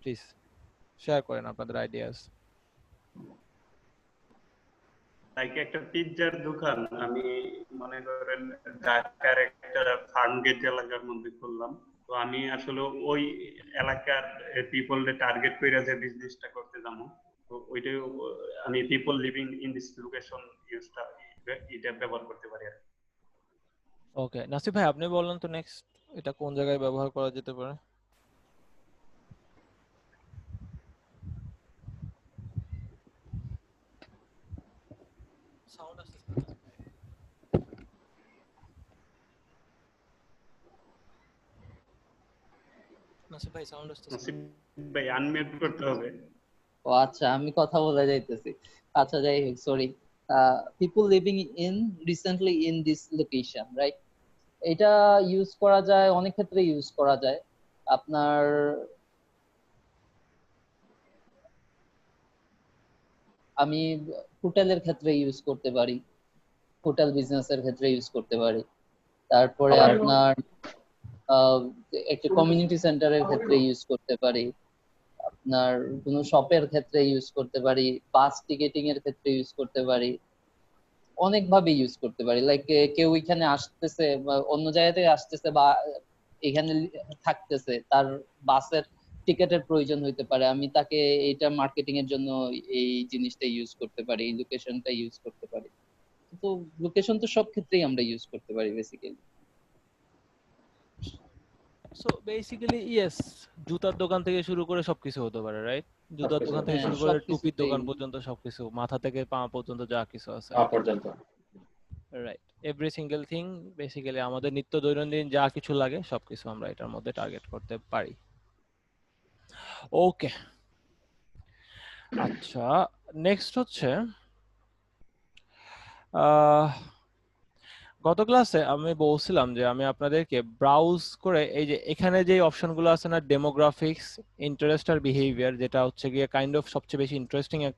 প্লিজ শেয়ার করেন আপনাদের আইডিয়াস। লাইক একটা পিৎজার দোকান আমি মনে করেন ঢাকার একটা ফার্ম গেট এলাকার মধ্যে খুললাম, তো আমি আসলে ওই এলাকার পিপলদের টার্গেট করে যে বিজনেসটা করতে যাবো, তো ওইটাই আমি people living in this location ইউজটা এটা ব্যবহার করতে পারি আর কি। ওকে, নাসিব ভাই আপনি বলেন তো নেক্সট এটা কোন জায়গায় ব্যবহার করা যেতে পারে? সাউন্ড আসছে নাসিব ভাই, সাউন্ড আসছে। নাসিব ভাই আনমিউট করতে হবে। ও আচ্ছা, আমি কথা বলে যাইতেছি। আচ্ছা, যাই হোক, sorry. People living in recently in this location, right? এটা ইউজ করা যায়, অনেক ক্ষেত্রে ইউজ করা যায়। আপনার আমি হোটেলের ক্ষেত্রে ইউজ করতে পারি, হোটেল বিজনেসের ক্ষেত্রে ইউজ করতে পারি। তারপরে আপনার একটা কমিউনিটি সেন্টারের ক্ষেত্রে ইউজ করতে পারি, আপনার কোনো শপের ক্ষেত্রে ইউজ করতে পারি, বাস টিকেটিং এর ক্ষেত্রে ইউজ করতে পারি, অনেক ভাবে ইউজ করতে পারি। লাইক কেউ এখানে আসতেছে বা অন্য জায়গা থেকে আসতেছে বা এখানে থাকতেছে, তার বাসের টিকেটের প্রয়োজন হইতে পারে, আমি তাকে এটা মার্কেটিং এর জন্য এই জিনিসটা ইউজ করতে পারি, এই লোকেশনটা ইউজ করতে পারি। তো লোকেশন তো সব ক্ষেত্রেই আমরা ইউজ করতে পারি বেসিক্যালি। সো বেসিক্যালি ইয়েস, জুতার দোকান থেকে শুরু করে সবকিছু হতে পারে, রাইট? জুতার দোকান থেকে শুরু করে টুপির দোকান পর্যন্ত সবকিছু, মাথা থেকে পা পর্যন্ত যা কিছু আছে পর্যন্ত, right? Every single thing basically আমাদের নিত্য দৈনন্দিন যা কিছু লাগে সবকিছু আমরা এটার মধ্যে টার্গেট করতে পারি। ওকে, আচ্ছা, নেক্সট হচ্ছে গত ক্লাসে আমি বলছিলাম যে আমি আপনাদেরকে ব্রাউজ করে এই যে এখানে যে অপশনগুলো আছে না, ডেমোগ্রাফিক্স, ইন্টারেস্ট আর বিহেভিয়ার, যেটা হচ্ছে গিয়ে কাইন্ড অফ সবচেয়ে বেশি ইন্টারেস্টিং এক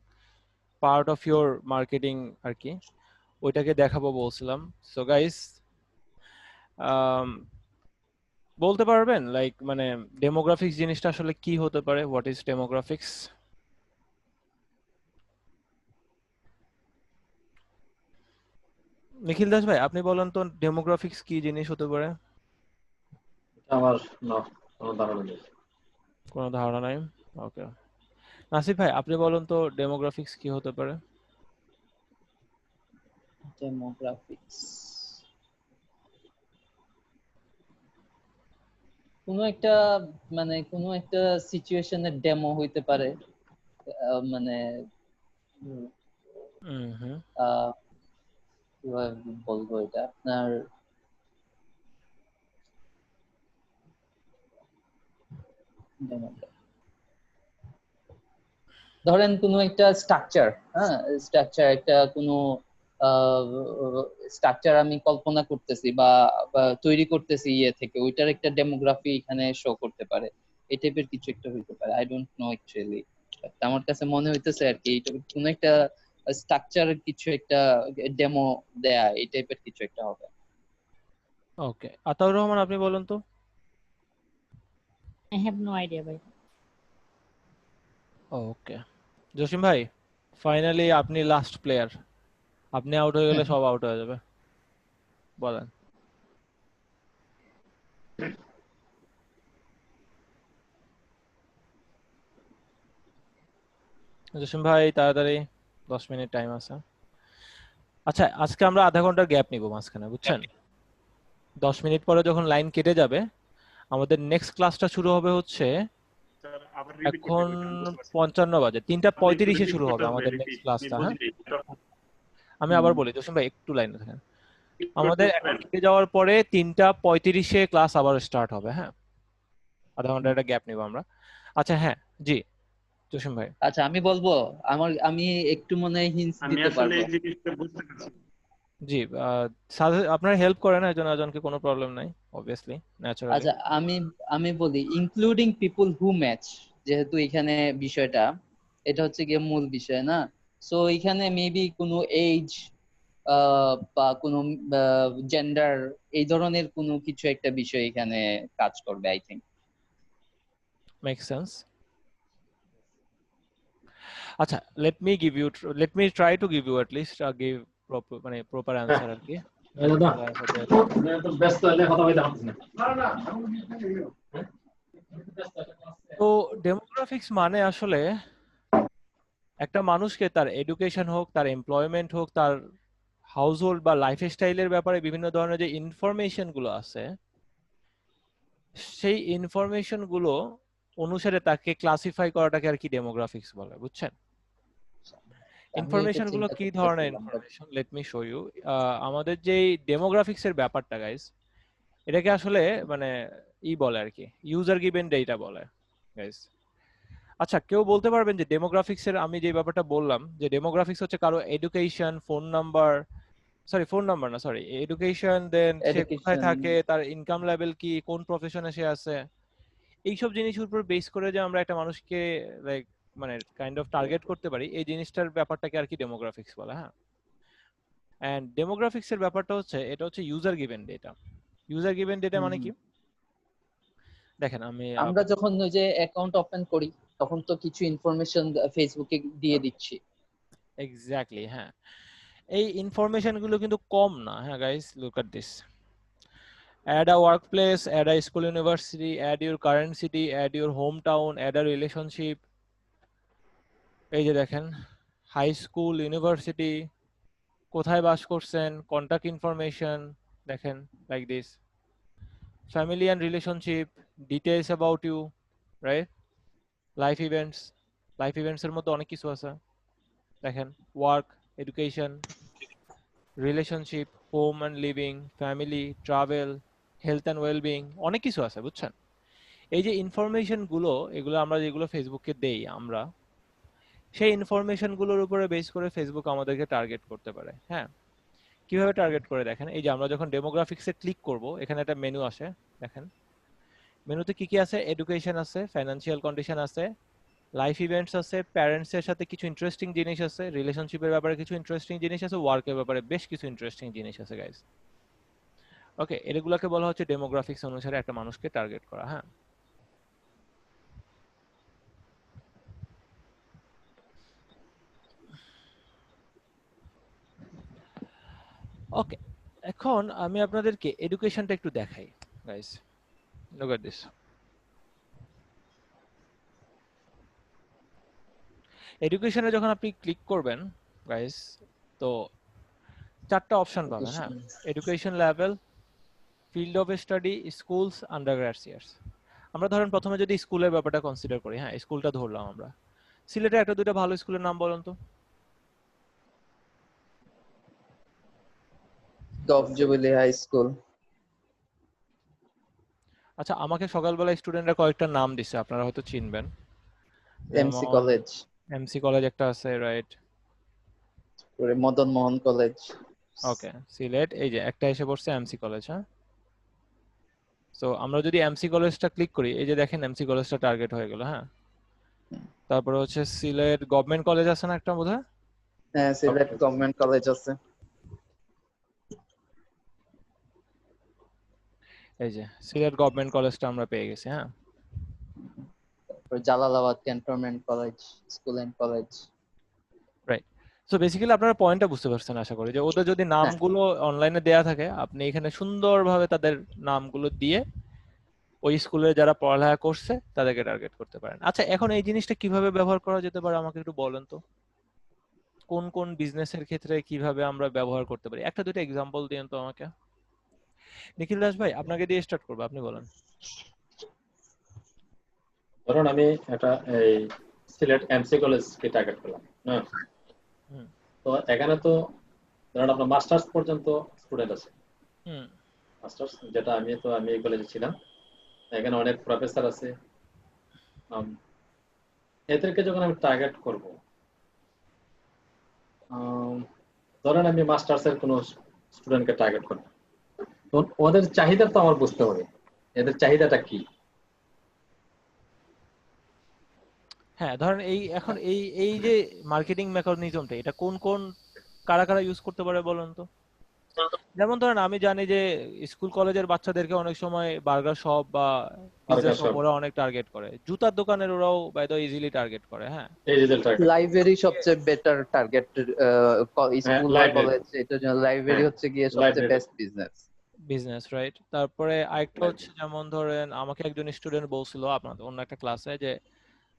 পার্ট অফ ইওর মার্কেটিং আর কি, ওইটাকে দেখাবো বলছিলাম। সো গাইস, বলতে পারবেন লাইক মানে ডেমোগ্রাফিক্স জিনিসটা আসলে কি হতে পারে? What is demographics? Nikhil Das ভাই আপনি বলেন তো ডেমোগ্রাফিক্স কি জিনিস হতে পারে? আমার কোনো ধারণা নেই। কোনো ধারণা নাই? ওকে, নাসিব ভাই আপনি বলেন তো ডেমোগ্রাফিক্স কি হতে পারে? ডেমোগ্রাফিক্স কোনো একটা মানে কোনো একটা সিচুয়েশনের ডেমো হইতে পারে, মানে কিভাবে বলবো এটা আপনার, ধরেন কোনো একটা স্ট্রাকচার, হ্যাঁ স্ট্রাকচার, একটা কোনো স্ট্রাকচার আমি কল্পনা করতেছি বা তৈরি করতেছি ইয়ে থেকে, ওইটার একটা ডেমোগ্রাফি এখানে শো করতে পারে, এই টাইপের কিছু একটা হইতে পারে। আই ডোন্ট নো অ্যাকচুয়ালি, আমার কাছে মনে হইতেছে আর কি এইটা কোনো একটা স্ট্রাকচারের কিছু একটা ডেমো দেয়া, এই টাইপের কিছু একটা হবে। ওকে, আতাউর রহমান আপনি বলেন তো। I have no idea ভাই। ওকে, জসিম ভাই ফাইনালি আপনি লাস্ট প্লেয়ার, আপনি আউট হয়ে গেলে সব আউট হয়ে যাবে, বলেন। জসিম ভাই তাড়াতাড়ি, 10 মিনিট টাইম আছে। আচ্ছা, আজকে আমরা আধা ঘন্টার গ্যাপ নিব মাঝখানে, বুঝছেন? 10 মিনিট পরে যখন লাইন কেটে যাবে আমাদের নেক্সট ক্লাসটা শুরু হবে হচ্ছে এখন 55 বাজে, 3:35 শুরু হবে আমাদের নেক্সট ক্লাসটা। হ্যাঁ, আমি আবার বলি জসিম ভাই একটু লাইনে থাকেন। আমাদের একটা ব্রেকে যাওয়ার পরে 3:35-এ ক্লাস আবার স্টার্ট হবে। হ্যাঁ, আধা ঘন্টা একটা গ্যাপ নিব আমরা। আচ্ছা হ্যাঁ, জি জসিম ভাই। আচ্ছা আমি বলবো, আমি একটু মনে হয় হিন্টস আমি দিতে আসলে পারবো। এই জিনিসটা বুঝতে পারছি। জি, আপনারা হেল্প করেন একজন একজনকে, কোনো প্রবলেম নাই, অবভিয়াসলি, ন্যাচারালি। আচ্ছা আমি বলি ইনক্লুডিং পিপল হু ম্যাচ, যেহেতু এখানে বিষয়টা এটা হচ্ছে গিয়ে মূল বিষয় না, সো এখানে মেবি কোনো এজ বা কোনো জেন্ডার, এই ধরনের কোনো কিছু একটা বিষয় এখানে কাজ করবে আই থিংক। Make sense. আচ্ছা, let me try to give you at least give মানে প্রপার অ্যানসার আর কি। দাদা Answer দেওয়ার চেষ্টা করি। আমি তো ব্যস্ত হলে কথা বলতে পারছি না। তো ডেমোগ্রাফিক্স মানে আসলে একটা মানুষকে তার এডুকেশন হোক, তার এমপ্লয়মেন্ট হোক, তার হাউসহোল্ড বা লাইফস্টাইলের ব্যাপারে বিভিন্ন ধরনের যে ইনফরমেশন গুলো আছে, সেই ইনফরমেশন গুলো অনুসারে তাকে ক্লাসিফাই করাটাকে আর কি ডেমোগ্রাফিক্স বলে, বুঝছেন? আমি এটা ইনফরমেশন গুলো চিন্তা কি ধরনের করতেছিলাম, but information, let me show you. আমাদের যে ডেমোগ্রাফিক্স এর ব্যাপারটা গাইস, এটাকে আসলে মানে বলে আর কি, ইউজার গিভেন ডেটা বলে গাইস। আচ্ছা, কেউ বলতে পারবেন যে ডেমোগ্রাফিক্স এর, আমি যে ব্যাপারটা বললাম যে ডেমোগ্রাফিক্স হচ্ছে কারো এডুকেশন, ফোন নাম্বার, এডুকেশন, দেন সে কোথায় education, থাকে, তার ইনকাম লেভেল কি, কোন প্রফেশনে সে আছে, এইসব জিনিসের উপর বেস করে যে আমরা একটা মানুষকে লাইক মানে কাইন্ড অফ টার্গেট করতে পারি, এই জিনিসটার ব্যাপারটাকে আর কি ডেমোগ্রাফিক্স বলে। হ্যাঁ, এন্ড ডেমোগ্রাফিক্স এর ব্যাপারটা হচ্ছে, এটা হচ্ছে user given data. User given data মানে কি? দেখেন আমি আমরা যখন ওই যে অ্যাকাউন্ট ওপেন করি তখন তো কিছু ইনফরমেশন ফেসবুকে দিয়ে দিচ্ছি। এক্স্যাক্টলি, হ্যাঁ, এই ইনফরমেশন গুলো কিন্তু কম না। হ্যাঁ guys, look at this: add a workplace, add a school, university, add your current city, add your hometown, add a relationship। এই যে দেখেন, হাই স্কুল, ইউনিভার্সিটি, কোথায় বাস করছেন, কন্টাক্ট ইনফরমেশন, দেখেন like this, family and relationship, details about you, right, life events, এর মধ্যে অনেক কিছু আছে, দেখেন, work, education, relationship, home and living, family, travel, health and wellbeing, অনেক কিছু আছে, বুঝছেন? এই যে ইনফরমেশন গুলো, এগুলো আমরা যেগুলো ফেসবুককে দেই আমরা, সেই ইনফরমেশন গুলোর উপরে বেস করে ফেসবুক আমাদেরকে টার্গেট করতে পারে। হ্যাঁ, কিভাবে টার্গেট করে দেখেন, এই যে আমরা যখন ডেমোগ্রাফিক্সে ক্লিক করব, এখানে একটা মেনু আসে, দেখেন মেনুতে কি কি আছে, এডুকেশন আছে, ফাইনান্সিয়াল কন্ডিশন আছে, লাইফ ইভেন্টস আছে, প্যারেন্টস এর সাথে কিছু ইন্টারেস্টিং জিনিস আছে, রিলেশনশিপের ব্যাপারে কিছু ইন্টারেস্টিং জিনিস আছে, ওয়ার্কের ব্যাপারে বেশ কিছু ইন্টারেস্টিং জিনিস আছে গাইস। ওকে, এগুলোকে বলা হচ্ছে ডেমোগ্রাফিক্স অনুসারে একটা মানুষকে টার্গেট করা। হ্যাঁ, ওকে, এখন আমি আপনাদেরকে এডুকেশনটা একটু দেখাই গাইস, লুক এট দিস। এডুকেশনে যখন আপনি ক্লিক করবেন গাইস, তো চারটা অপশন পাবেন। হ্যাঁ, education level, field of study, schools, undergrad years. আমরা ধরেন প্রথমে যদি স্কুলের ব্যাপারটা কনসিডার করি, হ্যাঁ স্কুলটা ধরলাম আমরা, সিলেটে একটা দুইটা ভালো স্কুলের নাম বলুন তো। Top Jubilee High School. আচ্ছা, আমাকে সকালবেলা স্টুডেন্টরা কয়েকটা নাম দিছে, আপনারা হয়তো চিনবেন। এমসি কলেজ, এমসি কলেজ একটা আছে, রাইট, মদন মোহন কলেজ। ওকে, সিলেট, এই যে একটা এসে পড়ছে এমসি কলেজ। হ্যাঁ, সো আমরা যদি এমসি কলেজটা ক্লিক করি, এই যে দেখেন এমসি কলেজটা টার্গেট হয়ে গেল। হ্যাঁ, তারপরে হচ্ছে সিলেট গভর্নমেন্ট কলেজ আছে না একটা বোধহয়? হ্যাঁ, সিলেট গভর্নমেন্ট কলেজ আছে। এই যে সিলেট গভর্নমেন্ট কলেজটা আমরা পেয়ে গেছি। হ্যাঁ, Jalalabad cantonment college, school and college. Right. So basically আপনারা পয়েন্টটা বুঝতে পারছেন আশা করি, যে ওদের যদি নামগুলো অনলাইনে দেয়া থাকে, আপনি এখানে সুন্দরভাবে তাদের নামগুলো দিয়ে ওই স্কুলে যারা পড়ালেখা করছে তাদেরকে টার্গেট করতে পারেন। আচ্ছা, এখন এই জিনিসটা কিভাবে ব্যবহার করা যেতে পারে আমাকে একটু বলেন তো, কোন কোন বিজনেসের ক্ষেত্রে কিভাবে আমরা ব্যবহার করতে পারি, একটা দুটো এক্সাম্পল দিন তো আমাকে। নিখিল দাস ভাই, আপনাকে দিয়ে স্টার্ট করবো, আপনি বলেন। ধরুন আমি একটা এই সিলেট এমসি কলেজকে টার্গেট করলাম। হ্যাঁ, তো এখানে তো ধরুন আপনার মাস্টার্স পর্যন্ত স্টুডেন্ট আছে হুম মাস্টার্স, যেটা আমি এই কলেজে ছিলাম, এখানে অনেক প্রফেসর আছে। এদেরকে যখন আমি টার্গেট করব, ধরেন আমি মাস্টার্স এর কোনো স্টুডেন্টকে টার্গেট করব, তো ওদের চাহিদা তো আমার বুঝতে হবে, এদের চাহিদাটা কি। হ্যাঁ, ধরেন এখন এই যে মার্কেটিং মেকানিজমটা, এটা কোন কোন কারা কারা ইউজ করতে পারে বলুন তো? যেমন ধরেন আমি জানি যে স্কুল কলেজের বাচ্চাদেরকে অনেক সময় বার্গার শপ বা পিৎজা বার্গার শপ শপ, ওরা অনেক টার্গেট করে, জুতার দোকানের ওরাও বাইদা ইজিলি টার্গেট করে। হ্যাঁ, এই রিজাল্ট টার্গেট। লাইব্রেরি সবচেয়ে বেটার টার্গেট, হ্যাঁ, স্কুল বা লাইব্রেরি, কলেজ, এটার জন্য লাইব্রেরি হ্যাঁ হচ্ছে গিয়ে সবচেয়ে library, best business. Business, right. তারপরে আরেকটা হচ্ছে লাইব্রেরি। যেমন ধরেন আমাকে একজন স্টুডেন্ট বলছিল আপনাদের অন্য একটা ক্লাসে যে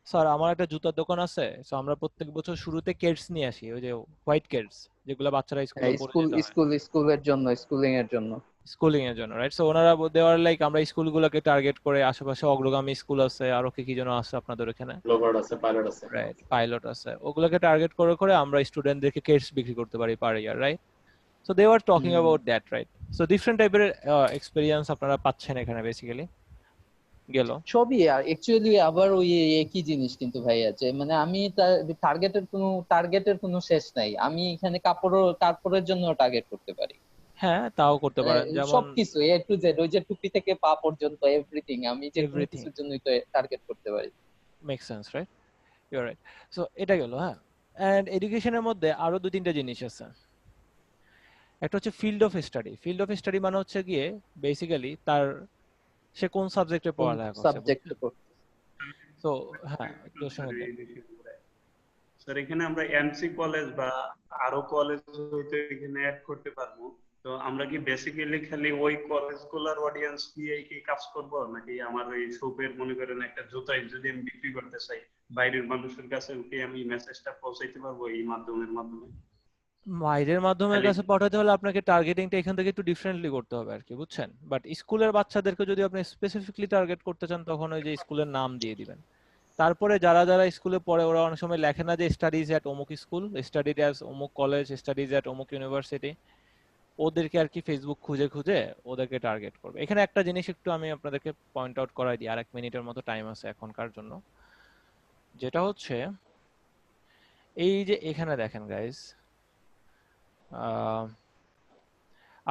স্যার আমার একটা জুতার দোকান আছে, তো আমরা প্রত্যেক বছর শুরুতে কেডস নিয়ে আসি, ওই যে হোয়াইট কেডস যেগুলো বাচ্চারা স্কুলে পড়ে যেতে হয় স্কুলের জন্য, স্কুলিং এর জন্য। স্কুলিং এর জন্য, রাইট। সো ওনারা দেওয়ার লাইক আমরা স্কুলগুলোকে টার্গেট করে, আশেপাশে অগ্রগামী স্কুল আছে, আরো কি কি যেন আছে আপনাদের ওখানে, ব্লুবার্ড আছে, পাইলট আছে। রাইট, পাইলট আছে, ওগুলোকে টার্গেট করে করে আমরা স্টুডেন্টদেরকে কেডস বিক্রি করতে পারি per year, right. So they are talking about that, right. So different টাইপের এক্সপেরিয়েন্স আপনারা পাচ্ছেন এখানে বেসিক্যালি গেল। সবই অ্যাকচুয়ালি আবার ওই একই জিনিস কিন্তু ভাই আছে, মানে আমি টার্গেটের কোনো শেষ নাই। আমি এখানে কাপড়ের জন্য টার্গেট করতে পারি। হ্যাঁ, তাও করতে পারেন, যেমন সবকিছু এ টু জেড, ওই যে টুপি থেকে পা পর্যন্ত এভরিথিং আমি যে কোনো এভরিথিং কিছুর জন্যই তো টার্গেট করতে পারি। Make sense, right, you are right. So এটা গেল। হ্যাঁ, এন্ড এডুকেশনের মধ্যে আরো দুই তিনটা জিনিস আছে। একটা হচ্ছে field of study. Field of study মানে হচ্ছে গিয়ে বেসিক্যালি তার সে কোন সাবজেক্টে কোন পড়ালেখা করছে, সাবজেক্ট বুঝছেন? তো হ্যাঁ, একটু সময় দেন। স্যার এখানে আমরা এমসি কলেজ বা আরো কলেজ হয়তো এখানে অ্যাড করতে পারবো। তো আমরা কি বেসিক্যালি খালি ওই কলেজগুলোর অডিয়েন্স নিয়ে কি কাজ করব, নাকি আমার এই শপের মনে করেন একটা জুতাই যদি আমি বিক্রি করতে চাই, বাইরের মানুষের কাছে কি আমি মেসেজটা পৌঁছাইতে পারবো এই মাধ্যমে? বাইরের মাধ্যমের খালি কাছে পাঠাতে হলে আপনাকে টার্গেটিংটা এখান থেকে একটু ডিফারেন্টলি করতে হবে আর কি, বুঝছেন? বাট স্কুলের বাচ্চাদেরকে যদি আপনি স্পেসিফিকলি টার্গেট করতে চান, তখন ওই যে স্কুলের নাম দিয়ে দিবেন। তারপরে যারা যারা স্কুলে পড়ে ওরা অনেক সময় লেখে না যে স্টাডিজ অ্যাট অমুক স্কুল, স্টাডিজ অ্যাট অমুক কলেজ, স্টাডিজ অ্যাট অমুক ইউনিভার্সিটি, ওদেরকে আর কি ফেসবুক খুঁজে খুঁজে ওদেরকে টার্গেট করবে। এখানে একটা জিনিস একটু আমি আপনাদেরকে পয়েন্ট আউট করাই দিই, আর 1 মিনিটের মতো টাইম আছে এখনকার জন্য। যেটা হচ্ছে এই যে এখানে দেখেন গাইস,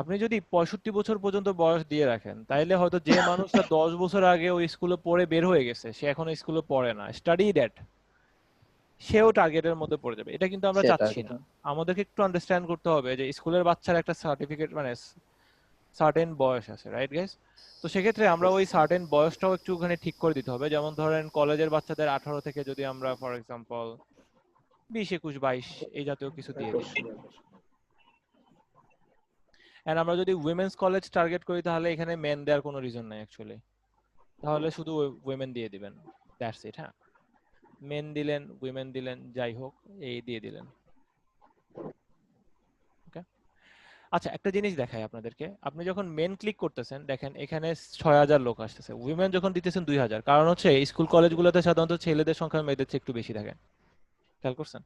আপনি যদি 65 বছর পর্যন্ত বয়স দিয়ে রাখেন, তাইলে হয়তো যে মানুষটা 10 বছর আগে ওই স্কুলে পড়ে বের হয়ে গেছে, সে এখন স্কুলে পড়ে না, স্টাডি দ্যাট, সেও টার্গেটের মধ্যে পড়ে যাবে। এটা কিন্তু আমরা চাচ্ছি না। আমাদেরকে একটু আন্ডারস্ট্যান্ড করতে হবে যে স্কুলের বাচ্চার একটা সার্টিফিকেট মানে সার্টেন বয়স আছে, রাইট গাইস? তো সেক্ষেত্রে আমরা ওই সার্টেন বয়সটাও একটুখানি ঠিক করে দিতে হবে। যেমন ধরেন কলেজের বাচ্চাদের 18 থেকে যদি আমরা ফর এক্সাম্পল 20, 21, 22 এই জাতীয় কিছু দিয়ে দিই, এন্ড আমরা যদি উইমেন্স কলেজ টার্গেট করি, তাহলে এখানে মেন দেওয়ার কোনো রিজন নাই অ্যাকচুয়ালি, তাহলে শুধু উইমেন দিয়ে দিবেন, দ্যাটস ইট। হ্যাঁ, মেন দিলেন, উইমেন দিলেন, যাই হোক এই দিয়ে দিলেন। ওকে, আচ্ছা একটা জিনিস দেখাই আপনাদেরকে। আপনি যখন মেন ক্লিক করতেছেন, দেখেন এখানে 6000 লোক আসতেছে। উইমেন যখন দিতেছেন 2000, কারণ হচ্ছে স্কুল কলেজগুলোতে সাধারণত ছেলেদের সংখ্যা মেয়েদের চেয়ে একটু বেশি থাকে, খেয়াল করছেন?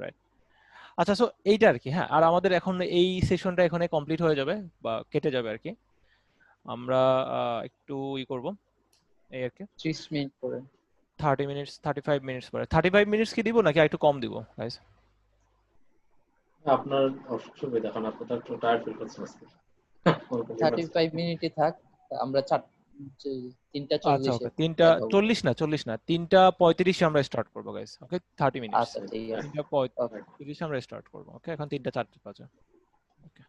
রাইট। আচ্ছা, সো এইটা আর কি। হ্যাঁ, আর আমাদের এখন এই সেশনটা এখানে কমপ্লিট হয়ে যাবে বা কেটে যাবে আর কি। আমরা একটু করব এই আর কি, 30 মিনিট পরে 30 মিনিটস 35 মিনিটস পরে। 35 মিনিটস কি দিব নাকি একটু কম দিব গাইস? আপনার অসুবিধা, এখন আপনি তো একটু টায়ার্ড ফিল করছেন আজকে। 35 মিনিটই থাক। আমরা 3:40 আচ্ছা, ওকে, 3:40 না, 40 না, 3:35 আমরা স্টার্ট করব গাইস। ওকে, 30 মিনিটস, আচ্ছা ঠিক আছে। 3:35 আমরা স্টার্ট করব। ওকে, এখন 3:04 বাজে। ওকে।